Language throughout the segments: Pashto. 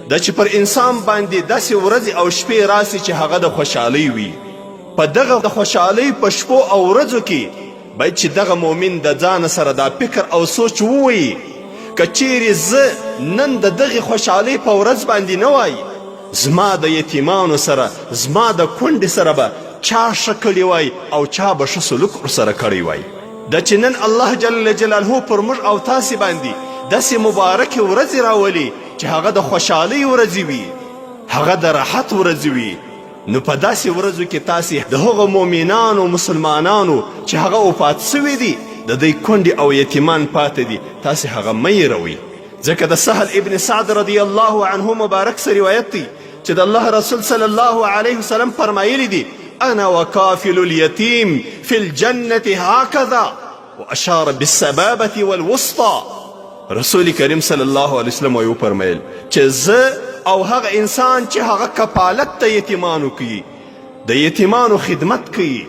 دا چې پر انسان باندې داسې ورځې او شپې راسي چې هغه د خوشحالۍ وي. په دغه د خوشحالۍ په شپو او ورځو کې باید چې دغه مؤمن د ځان سره دا فکر او سوچ ووایي که چیرې زه نن د دغې خوشحالۍ په ورځ باندې نه وای، زما د یتیمانو سره زما د کونډې سره به چا ښه کړي وای او چا به ښه سلوک ورسره کړی وای. دا چې نن الله جل جلاله پر موږ او تاسې باندې داسې مبارکې ورځې راولي چې هغه د خوشحالۍ ورځې وي، هغه د راحت ورځې وي، نو په داسې ورځو کې تاسې د هغو مؤمنانو مسلمانانو چې هغه وفات سوي دي د دوی کونډې او یتیمان پاتې دي تاسې هغه مه هېروئ. ځکه د سهل ابن سعد رضی الله عنه مبارک سه روایت دی چې د الله رسول صلی الله علیه وسلم فرمایلی دي انا وکافل الیتیم فی الجنة هکذا واشار بالسبابة والوسطى. رسول کریم صلی الله علیه وسلم وفرمایل چې زه او هغه انسان چې هغه کفالت د یتیمانو کوي، د یتیمانو خدمت کوي،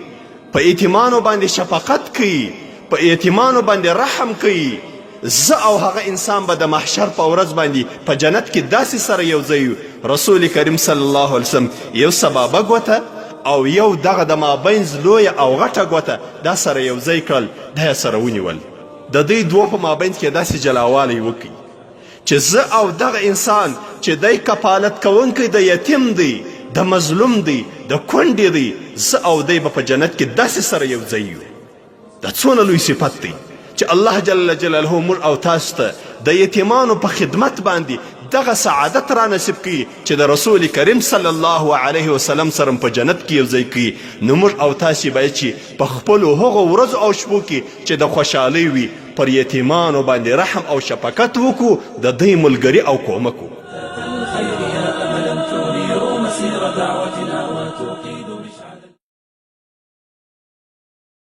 په یتیمانو باندې شفقت کوي، په یتیمانو باندې رحم کوي، زه او هغه انسان به د محشر په ورځ باندې په جنت کې داسې سره یو ځای. رسول کریم صلی الله علیه وسلم یو سبابه ګوته او یو دغه د مابینځ لویه او غټه ګوته دا سره یو ځای کړل، دا یې سره ونیول، د دوی دوه په مابینځ کې داسې جلاوالی وکړي چې زه او دغه انسان چې دی کفالت کوونکی د یتیم دی، د مظلوم دی، د کونډې دی، زه او دی به په جنت کې داسې سره یو ځای یو. دا څونه لوی صفت دی چې الله جل جلاله موږ او تاسو ته د یتیمانو په خدمت باندې دغه سعادت را نصیب کړي چې د رسول کریم صلی الله علیه وسلم سره په جنت کې یو ځای کړي. نو موږ او تاسې باید چې په خپلو هغو ورځو او شپو کې چې د خوشحالۍ وي پر یتیمانو باندې رحم او شفقت وکړو، د دوی ملګري او کومک وکړو.